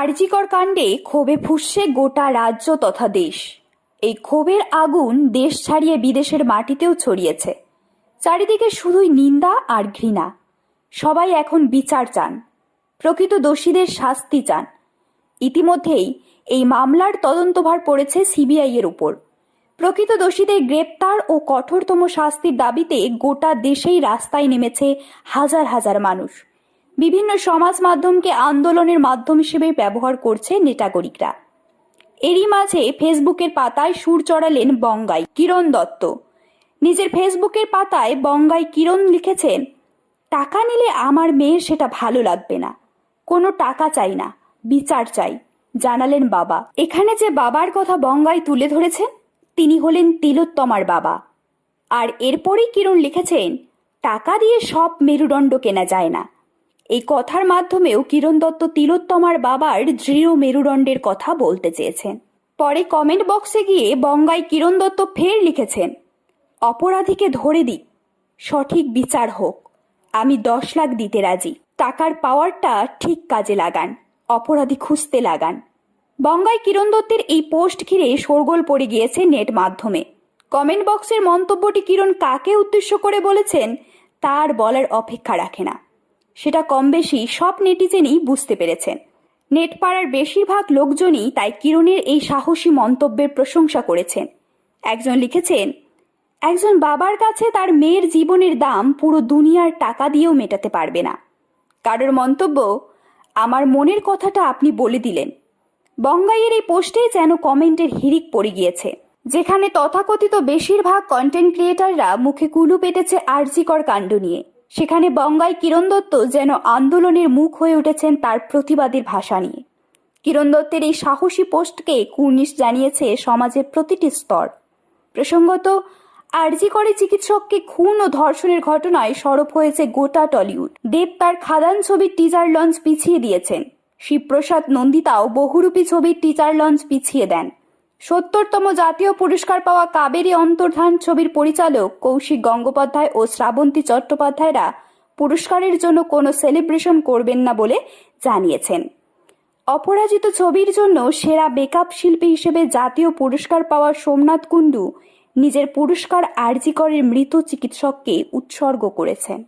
আরজিকর কাণ্ডে ক্ষোভে ফুঁসছে গোটা রাজ্য তথা দেশ। এই ক্ষোভের আগুন দেশ ছাড়িয়ে বিদেশের মাটিতেও ছড়িয়েছে। চারিদিকে শুধুই নিন্দা আর ঘৃণা। সবাই এখন বিচার চান, প্রকৃত দোষীদের শাস্তি চান। ইতিমধ্যেই এই মামলার তদন্তভার পড়েছে সিবিআই এর উপর। প্রকৃত দোষীদের গ্রেপ্তার ও কঠোরতম শাস্তির দাবিতে গোটা দেশেই রাস্তায় নেমেছে হাজার হাজার মানুষ। বিভিন্ন সমাজ মাধ্যমকে আন্দোলনের মাধ্যম হিসেবে ব্যবহার করছে নেটাগরিকরা। এরই মাঝে ফেসবুকের পাতায় সুর চড়ালেন বঙ্গাই কিরণ দত্ত। নিজের ফেসবুকের পাতায় বঙ্গাই কিরণ লিখেছেন, টাকা নিলে আমার মেয়ের সেটা ভালো লাগবে না, কোনো টাকা চাই না, বিচার চাই, জানালেন বাবা। এখানে যে বাবার কথা বঙ্গাই তুলে ধরেছেন তিনি হলেন তিলোত্তমার বাবা। আর এরপরেই কিরণ লিখেছেন, টাকা দিয়ে সব মেরুদণ্ড কেনা যায় না। এই কথার মাধ্যমেও কিরণ দত্ত তিলোত্তমার বাবার দৃঢ় মেরুদণ্ডের কথা বলতে চেয়েছেন। পরে কমেন্ট বক্সে গিয়ে বঙ্গাই কিরণ দত্ত ফের লিখেছেন, অপরাধীকে ধরে দিক, সঠিক বিচার হোক, আমি 10 লাখ দিতে রাজি, টাকার পাওয়ারটা ঠিক কাজে লাগান, অপরাধী খুঁজতে লাগান। বঙ্গাই কিরণ দত্তের এই পোস্ট ঘিরে শোরগোল পড়ে গিয়েছে নেট মাধ্যমে। কমেন্ট বক্সের মন্তব্যটি কিরণ কাকে উদ্দেশ্য করে বলেছেন তার বলার অপেক্ষা রাখে না। সেটা কম বেশি সব নেটিজেনই বুঝতে পেরেছেন। নেট পাড়ার বেশিরভাগ লোকজনই তাই কিরণের এই সাহসী মন্তব্যের প্রশংসা করেছেন। একজন লিখেছেন, একজন বাবার কাছে তার মেয়ের জীবনের দাম পুরো দুনিয়ার টাকা দিয়েও মেটাতে পারবে না। কারোর মন্তব্য, আমার মনের কথাটা আপনি বলে দিলেন। বঙ্গাইয়ের এই পোস্টে যেন কমেন্টের হিড়িক পড়ে গিয়েছে। যেখানে তথাকথিত বেশিরভাগ কন্টেন্ট ক্রিয়েটাররা মুখে কুলু পেটেছে আরজিকর কাণ্ড নিয়ে, সেখানে বঙ্গাই কিরণ দত্ত যেন আন্দোলনের মুখ হয়ে উঠেছেন তার প্রতিবাদের ভাষা নিয়ে। কিরণ দত্তের এই সাহসী পোস্টকে কুর্নিশ জানিয়েছে সমাজের প্রতিটি স্তর। প্রসঙ্গত, আরজিকরে চিকিৎসককে খুন ও ধর্ষণের ঘটনায় সরব হয়েছে গোটা টলিউড। দেব তার খাদান ছবির টিজার লঞ্চ পিছিয়ে দিয়েছেন। শিবপ্রসাদ নন্দিতাও বহুরূপী ছবির টিজার লঞ্চ পিছিয়ে দেন। 70তম জাতীয় পুরস্কার পাওয়া কাবেরী অন্তর্ধান ছবির পরিচালক কৌশিক গঙ্গোপাধ্যায় ও শ্রাবন্তী চট্টোপাধ্যায়রা পুরস্কারের জন্য কোনো সেলিব্রেশন করবেন না বলে জানিয়েছেন। অপরাজিত ছবির জন্য সেরা মেকআপ শিল্পী হিসেবে জাতীয় পুরস্কার পাওয়া সোমনাথ কুণ্ডু নিজের পুরস্কার আরজিকরের মৃত চিকিৎসককে উৎসর্গ করেছেন।